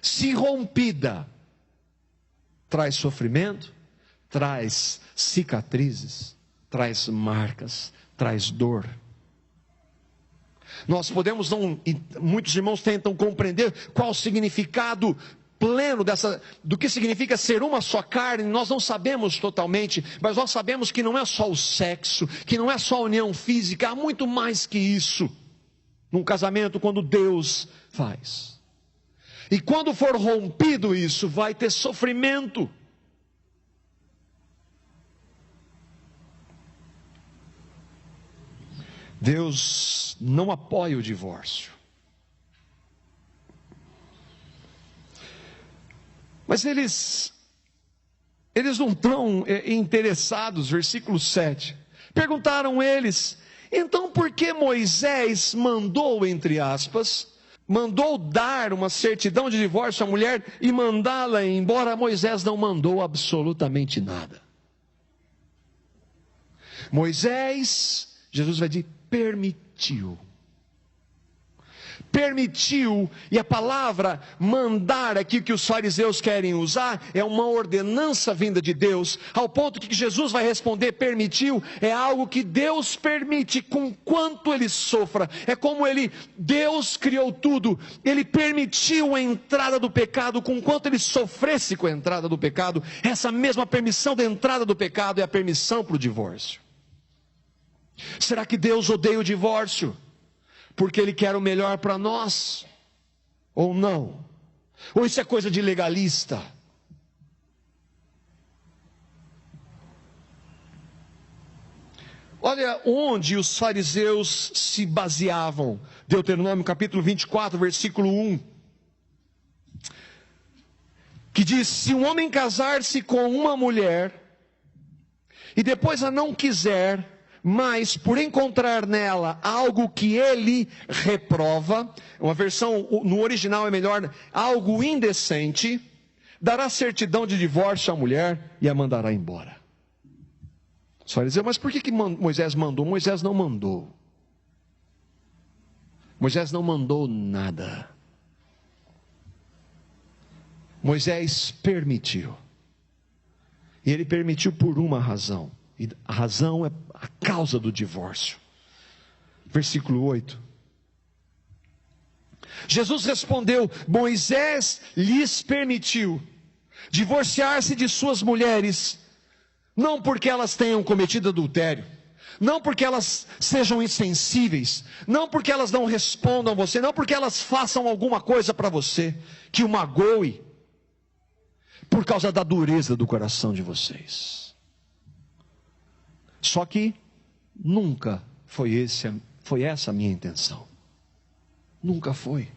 se rompida, traz sofrimento, traz cicatrizes, traz marcas, traz dor. Nós podemos não, e muitos irmãos tentam compreender qual o significado pleno do que significa ser uma só carne. Nós não sabemos totalmente, mas nós sabemos que não é só o sexo, que não é só a união física, há muito mais que isso num casamento quando Deus faz. E quando for rompido isso, vai ter sofrimento. Deus não apoia o divórcio. Mas eles não estão interessados, versículo 7. Perguntaram eles, então por que Moisés mandou, entre aspas, mandou dar uma certidão de divórcio à mulher e mandá-la embora? Moisés não mandou absolutamente nada. Moisés, Jesus vai dizer, permitiu, e a palavra mandar aqui que os fariseus querem usar, é uma ordenança vinda de Deus, ao ponto que Jesus vai responder, permitiu, é algo que Deus permite, com quanto ele sofra, é como Deus criou tudo, ele permitiu a entrada do pecado, com quanto ele sofresse com a entrada do pecado. Essa mesma permissão da entrada do pecado é a permissão para o divórcio. Será que Deus odeia o divórcio porque Ele quer o melhor para nós? Ou não? Ou isso é coisa de legalista? Olha onde os fariseus se baseavam. Deuteronômio capítulo 24, versículo 1. Que diz, se um homem casar-se com uma mulher e depois a não quiser, mas por encontrar nela algo que ele reprova, uma versão no original é melhor, algo indecente, dará certidão de divórcio à mulher e a mandará embora. Os fariseus, mas por que Moisés mandou? Moisés não mandou. Moisés não mandou nada. Moisés permitiu. E ele permitiu por uma razão. E a razão é a causa do divórcio. Versículo 8. Jesus respondeu, Moisés lhes permitiu divorciar-se de suas mulheres, não porque elas tenham cometido adultério, não porque elas sejam insensíveis, não porque elas não respondam a você, não porque elas façam alguma coisa para você, que o magoe, por causa da dureza do coração de vocês. Só que nunca foi essa a minha intenção. Nunca foi.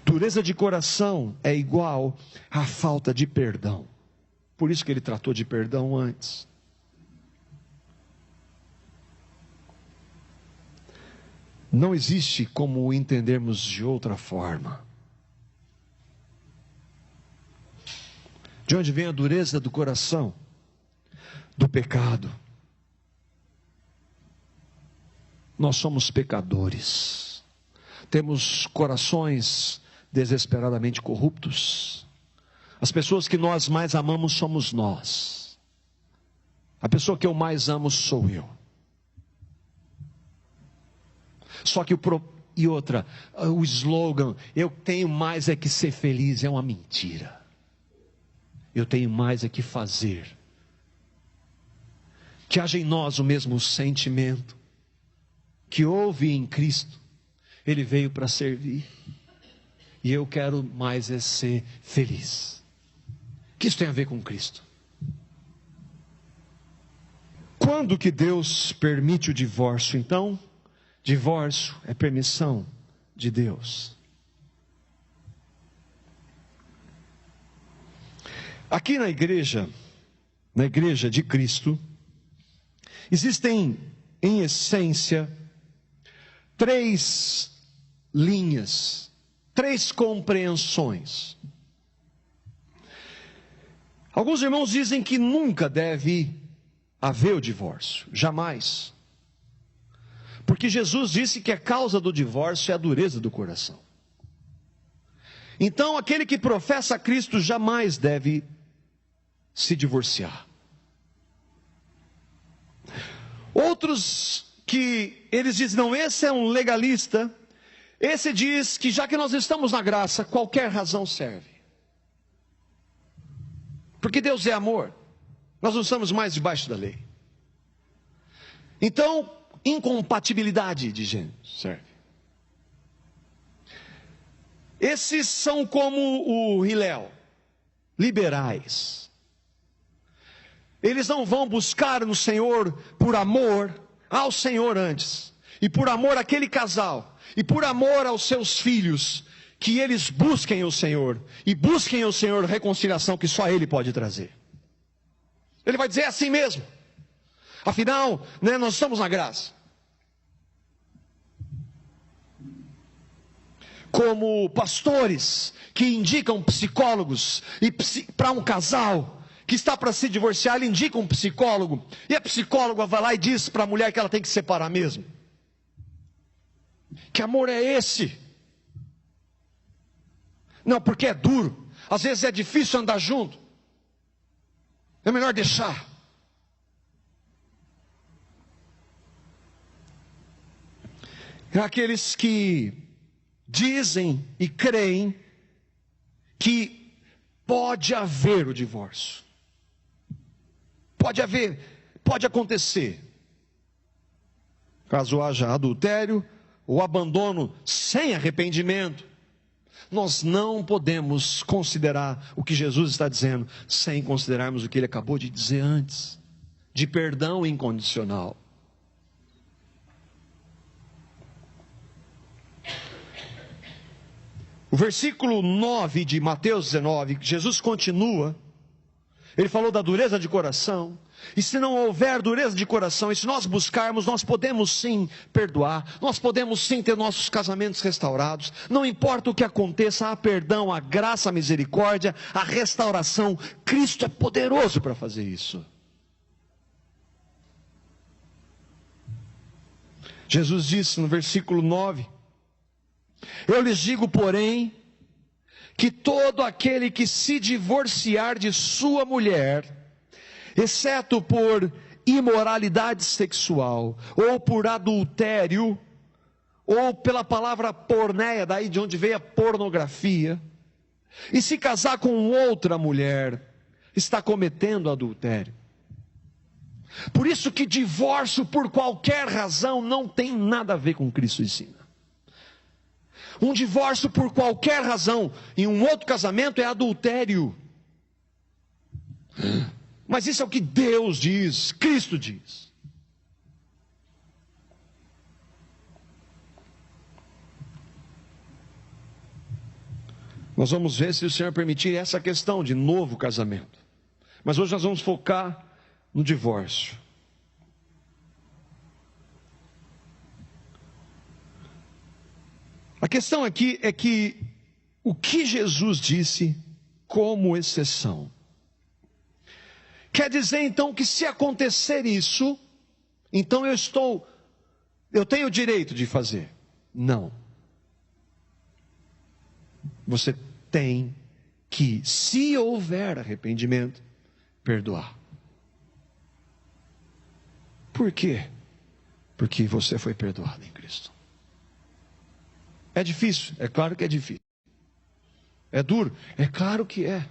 Dureza de coração é igual à falta de perdão. Por isso que ele tratou de perdão antes. Não existe como entendermos de outra forma. De onde vem a dureza do coração? Do pecado. Nós somos pecadores. Temos corações desesperadamente corruptos. As pessoas que nós mais amamos somos nós. A pessoa que eu mais amo sou eu. Só que o slogan, eu tenho mais é que ser feliz, é uma mentira. Eu tenho mais é que fazer. Que haja em nós o mesmo sentimento que houve em Cristo. Ele veio para servir. E eu quero mais é ser feliz. O que isso tem a ver com Cristo? Quando que Deus permite o divórcio? Então, divórcio é permissão de Deus. Aqui na igreja de Cristo, existem, em essência, 3 linhas, 3 compreensões. Alguns irmãos dizem que nunca deve haver o divórcio, jamais. Porque Jesus disse que a causa do divórcio é a dureza do coração. Então, aquele que professa Cristo jamais deve se divorciar. Outros que eles dizem, não, esse é um legalista, esse diz que já que nós estamos na graça, qualquer razão serve. Porque Deus é amor, nós não estamos mais debaixo da lei. Então, incompatibilidade de gênero serve. Esses são como o Hillel, liberais. Eles não vão buscar no Senhor por amor ao Senhor antes, e por amor àquele casal, e por amor aos seus filhos, que eles busquem o Senhor, e busquem o Senhor reconciliação que só Ele pode trazer. Ele vai dizer, é assim mesmo. Afinal, nós estamos na graça. Como pastores que indicam psicólogos e para um casal que está para se divorciar, ele indica um psicólogo, e a psicóloga vai lá e diz para a mulher que ela tem que se separar mesmo. Que amor é esse? Não, porque é duro, às vezes é difícil andar junto, é melhor deixar. É aqueles que dizem e creem que pode haver o divórcio. Pode haver, pode acontecer. Caso haja adultério ou abandono sem arrependimento, nós não podemos considerar o que Jesus está dizendo sem considerarmos o que ele acabou de dizer antes, de perdão incondicional. O versículo 9 de Mateus 19, Jesus continua. Ele falou da dureza de coração. E se não houver dureza de coração, e se nós buscarmos, nós podemos sim perdoar. Nós podemos sim ter nossos casamentos restaurados. Não importa o que aconteça, há perdão, há graça, há misericórdia, há restauração. Cristo é poderoso para fazer isso. Jesus disse no versículo 9: eu lhes digo, porém, que todo aquele que se divorciar de sua mulher, exceto por imoralidade sexual, ou por adultério, ou pela palavra porneia, daí de onde veio a pornografia, e se casar com outra mulher, está cometendo adultério. Por isso que divórcio por qualquer razão não tem nada a ver com o que Cristo ensina. Um divórcio por qualquer razão em um outro casamento é adultério. Mas isso é o que Deus diz, Cristo diz. Nós vamos ver, se o Senhor permitir, essa questão de novo casamento. Mas hoje nós vamos focar no divórcio. A questão aqui é que o que Jesus disse como exceção. Quer dizer então que se acontecer isso, então eu tenho o direito de fazer. Não. Você tem que, se houver arrependimento, perdoar. Por quê? Porque você foi perdoado em Cristo. É difícil? É claro que é difícil. É duro? É claro que é.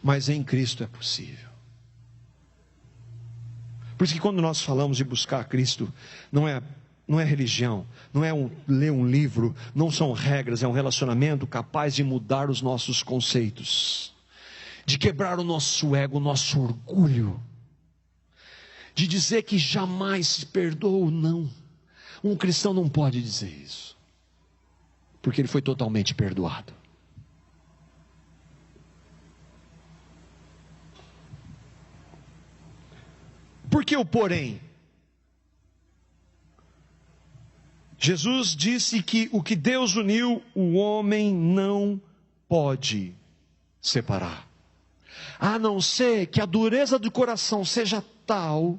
Mas em Cristo é possível. Por isso que quando nós falamos de buscar Cristo, não é religião, não é ler um livro, não são regras, é um relacionamento capaz de mudar os nossos conceitos, de quebrar o nosso ego, o nosso orgulho, de dizer que jamais se perdoa, não. Um cristão não pode dizer isso, porque ele foi totalmente perdoado. Por que o porém? Jesus disse que o que Deus uniu, o homem não pode separar. A não ser que a dureza do coração seja tal,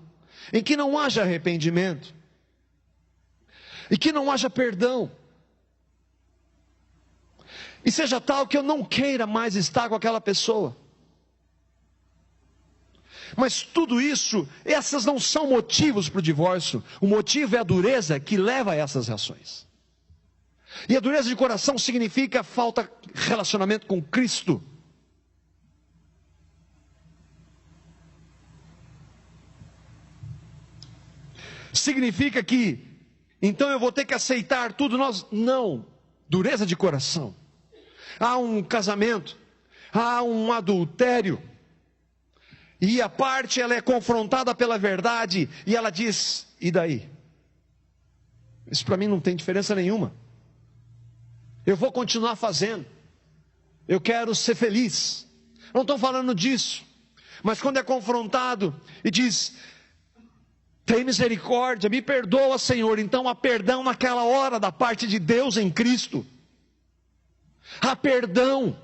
em que não haja arrependimento. e que não haja perdão, e seja tal que eu não queira mais estar com aquela pessoa. Mas tudo isso, essas não são motivos para o divórcio. O motivo é a dureza que leva a essas reações. E a dureza de coração significa falta de relacionamento com Cristo. Significa que, então eu vou ter que aceitar tudo. Não, dureza de coração. Há um casamento, há um adultério, e a parte ela é confrontada pela verdade, e ela diz, e daí? Isso para mim não tem diferença nenhuma. Eu vou continuar fazendo, eu quero ser feliz. Não estou falando disso, mas quando é confrontado e diz, tem misericórdia, me perdoa, Senhor. Então há perdão naquela hora da parte de Deus em Cristo. Há perdão.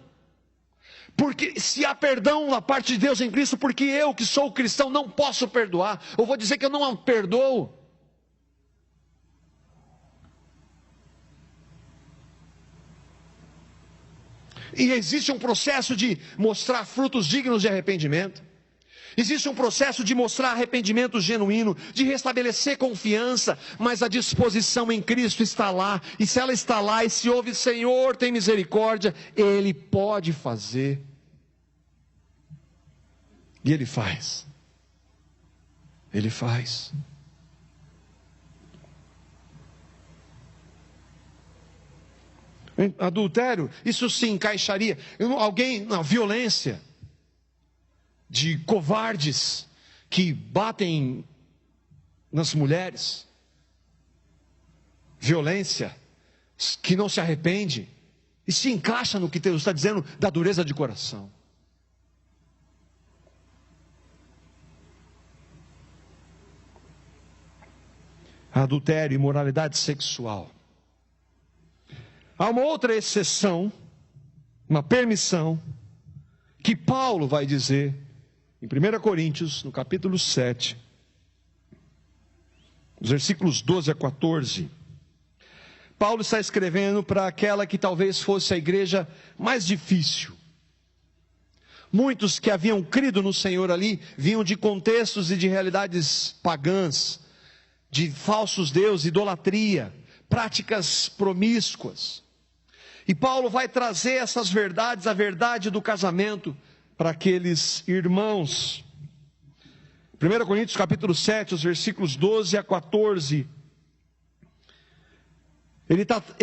Porque se há perdão da parte de Deus em Cristo, porque eu que sou cristão não posso perdoar? Eu vou dizer que eu não perdoo. E existe um processo de mostrar frutos dignos de arrependimento. Existe um processo de mostrar arrependimento genuíno, de restabelecer confiança, mas a disposição em Cristo está lá. E se ela está lá e se ouve, Senhor, tem misericórdia, Ele pode fazer. E Ele faz. Ele faz. Adultério, isso se encaixaria. Alguém na violência, de covardes que batem nas mulheres, violência, que não se arrepende, e se encaixa no que Deus está dizendo da dureza de coração. Adultério, imoralidade sexual. Há uma outra exceção, uma permissão, que Paulo vai dizer em 1 Coríntios, no capítulo 7, os versículos 12 a 14. Paulo está escrevendo para aquela que talvez fosse a igreja mais difícil. Muitos que haviam crido no Senhor ali, vinham de contextos e de realidades pagãs, de falsos deuses, idolatria, práticas promíscuas. E Paulo vai trazer essas verdades, a verdade do casamento, para aqueles irmãos. 1 Coríntios capítulo 7, os versículos 12 a 14. Ele trata